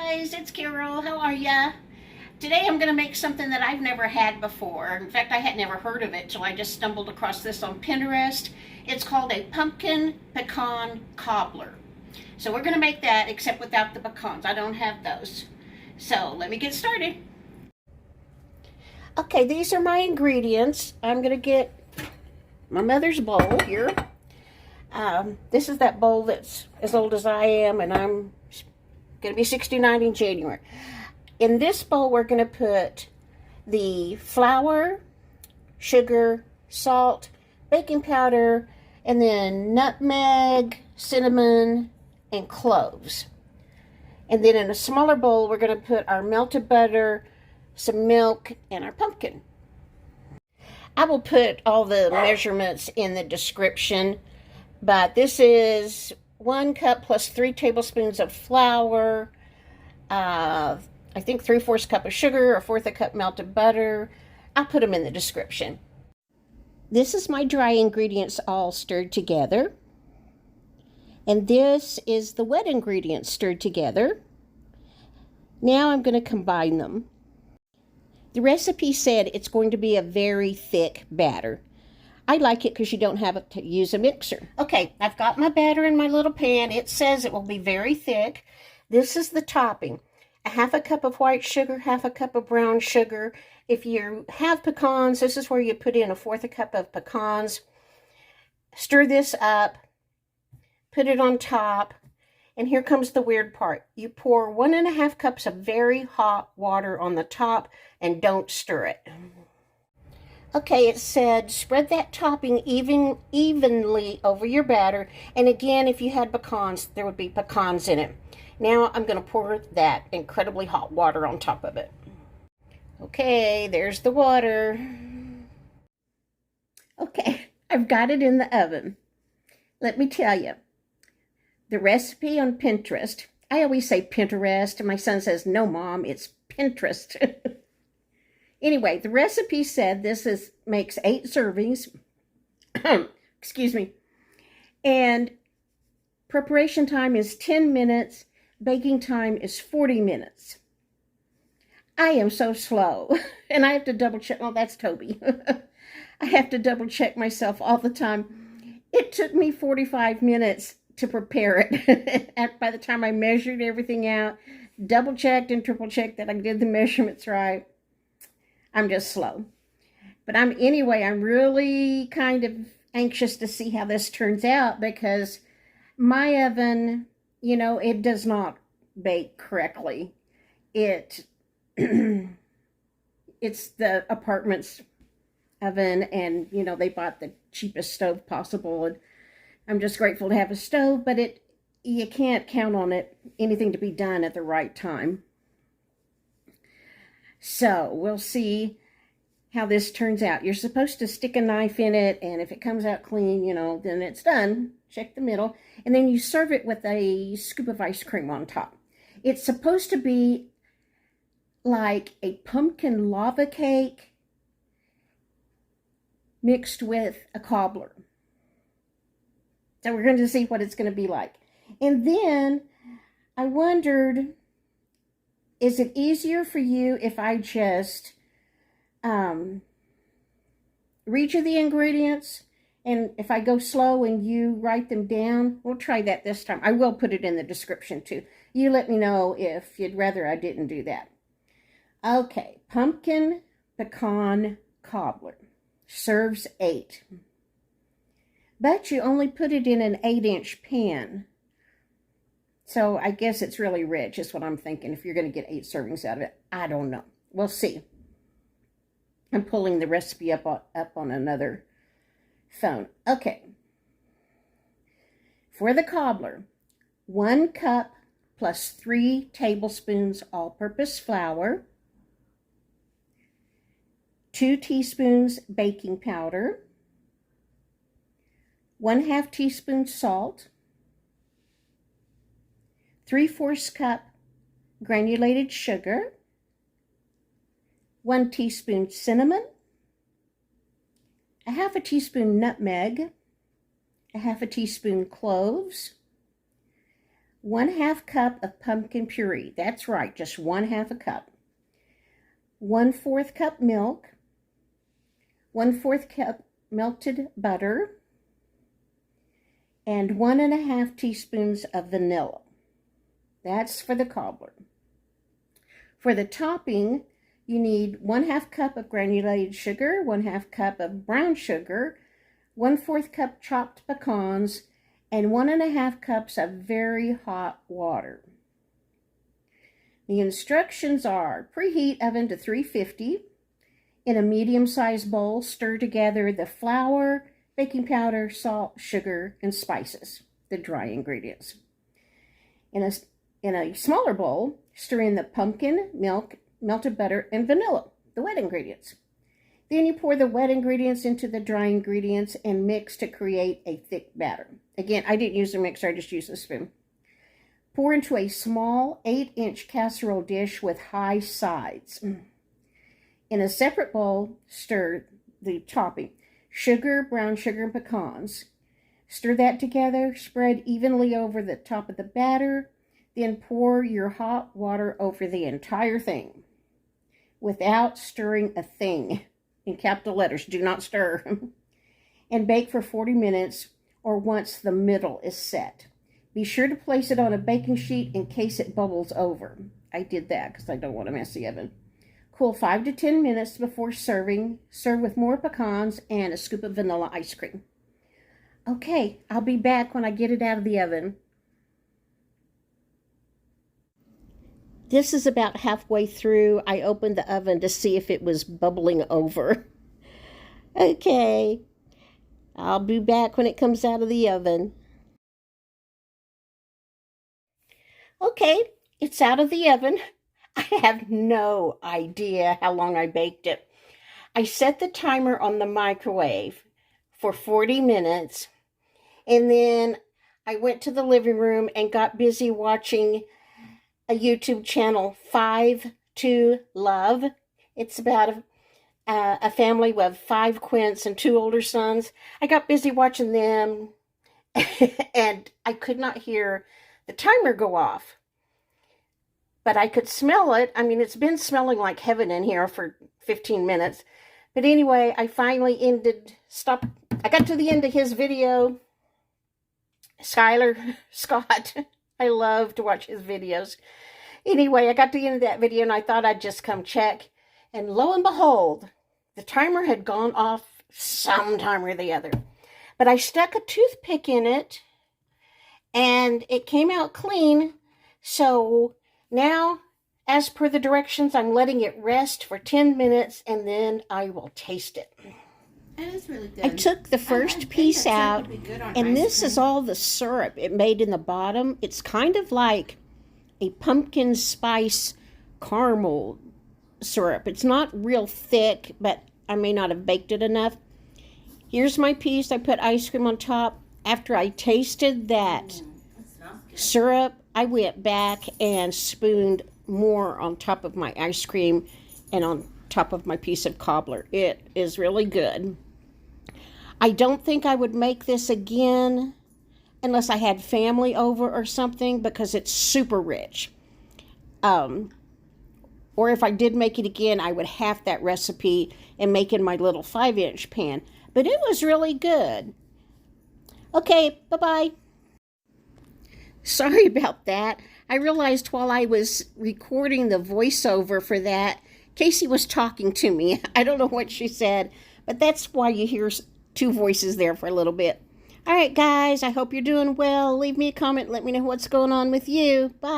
guys, it's Carol. How are ya? Today I'm going to make something that I've never had before. In fact, I had never heard of it till I just stumbled across this on Pinterest. It's called a pumpkin pecan cobbler. So we're going to make that except without the pecans. I don't have those. So let me get started. Okay, these are my ingredients. I'm going to get my mother's bowl here. This is that bowl that's as old as I am, and I'm going to be 69 in January. In this bowl, we're going to put the flour, sugar, salt, baking powder, and then nutmeg, cinnamon, and cloves. And then in a smaller bowl, we're going to put our melted butter, some milk, and our pumpkin. I will put all the measurements in the description, but this is 1 cup plus 3 tablespoons of flour, I think 3/4 cup of sugar, 1/4 cup melted butter. I'll put them in the description. This is my dry ingredients all stirred together. And this is the wet ingredients stirred together. Now I'm going to combine them. The recipe said it's going to be a very thick batter. I like it because you don't have to use a mixer. Okay, I've got my batter in my little pan. It says it will be very thick. This is the topping. 1/2 cup of white sugar, 1/2 cup of brown sugar. If you have pecans, this is where you put in 1/4 cup of pecans. Stir this up. Put it on top. And here comes the weird part. You pour 1.5 cups of very hot water on the top and don't stir it. Okay, it said spread that topping evenly over your batter. And again, if you had pecans, there would be pecans in it. Now I'm going to pour that incredibly hot water on top of it. Okay, there's the water. Okay, I've got it in the oven. Let me tell you, the recipe on Pinterest, I always say Pinterest, and my son says, no, Mom, it's Pinterest. Anyway, the recipe said this makes 8 servings. Excuse me. And preparation time is 10 minutes. Baking time is 40 minutes. I am so slow. And I have to double check. Oh, that's Toby. I have to double check myself all the time. It took me 45 minutes to prepare it. By the time I measured everything out, double checked and triple checked that I did the measurements right. I'm just slow. But I'm really kind of anxious to see how this turns out, because my oven, it does not bake correctly. It's the apartment's oven, and they bought the cheapest stove possible, and I'm just grateful to have a stove, but you can't count on anything to be done at the right time. So we'll see how this turns out. You're supposed to stick a knife in it, and if it comes out clean, then it's done. Check the middle. And then you serve it with a scoop of ice cream on top. It's supposed to be like a pumpkin lava cake mixed with a cobbler. So we're going to see what it's going to be like. And then I wondered, is it easier for you if I just read you the ingredients, and if I go slow and you write them down? We'll try that this time. I will put it in the description too. You let me know if you'd rather I didn't do that. Okay, pumpkin pecan cobbler. Serves 8. But you only put it in an 8-inch pan. So I guess it's really rich, is what I'm thinking, if you're going to get 8 servings out of it. I don't know. We'll see. I'm pulling the recipe up on another phone. Okay. For the cobbler, 1 cup plus 3 tablespoons all-purpose flour, 2 teaspoons baking powder, 1/2 teaspoon salt, 3/4 cup granulated sugar, 1 teaspoon cinnamon, 1/2 teaspoon nutmeg, 1/2 teaspoon cloves, 1/2 cup of pumpkin puree. That's right, just 1/2 a cup. 1/4 cup milk. 1/4 cup melted butter. And 1 1/2 teaspoons of vanilla. That's for the cobbler. For the topping, you need 1/2 cup of granulated sugar, 1/2 cup of brown sugar, 1/4 cup chopped pecans, and 1 1/2 cups of very hot water. The instructions are: preheat oven to 350. In a medium-sized bowl, stir together the flour, baking powder, salt, sugar, and spices, the dry ingredients. In a smaller bowl, stir in the pumpkin, milk, melted butter, and vanilla, the wet ingredients. Then you pour the wet ingredients into the dry ingredients and mix to create a thick batter. Again, I didn't use a mixer, I just used a spoon. Pour into a small 8-inch casserole dish with high sides. In a separate bowl, stir the topping: sugar, brown sugar, and pecans. Stir that together, spread evenly over the top of the batter, then pour your hot water over the entire thing without stirring a thing. In capital letters, do not stir. And bake for 40 minutes or once the middle is set. Be sure to place it on a baking sheet in case it bubbles over. I did that because I don't want to mess the oven. Cool 5 to 10 minutes before serving. Serve with more pecans and a scoop of vanilla ice cream. Okay, I'll be back when I get it out of the oven. This is about halfway through. I opened the oven to see if it was bubbling over. Okay, I'll be back when it comes out of the oven. Okay, it's out of the oven. I have no idea how long I baked it. I set the timer on the microwave for 40 minutes, and then I went to the living room and got busy watching a YouTube channel, 5 to Love. It's about a family with 5 quints and 2 older sons. I got busy watching them, and I could not hear the timer go off. But I could smell it. I mean, it's been smelling like heaven in here for 15 minutes. But anyway, I finally I got to the end of his video. Skylar Scott. I love to watch his videos. Anyway, I got to the end of that video and I thought I'd just come check. And lo and behold, the timer had gone off sometime or the other. But I stuck a toothpick in it and it came out clean. So now, as per the directions, I'm letting it rest for 10 minutes and then I will taste it. That is really good. I took the first piece out, and this is all the syrup it made in the bottom. It's kind of like a pumpkin spice caramel syrup. It's not real thick, but I may not have baked it enough. Here's my piece. I put ice cream on top. After I tasted that syrup, I went back and spooned more on top of my ice cream and on top of my piece of cobbler. It is really good. I don't think I would make this again unless I had family over or something because it's super rich. Or if I did make it again, I would half that recipe and make in my little 5-inch pan. But it was really good. Okay, bye-bye. Sorry about that. I realized while I was recording the voiceover for that, Casey was talking to me. I don't know what she said, but that's why you hear 2 voices there for a little bit. All right, guys, I hope you're doing well. Leave me a comment. Let me know what's going on with you. Bye.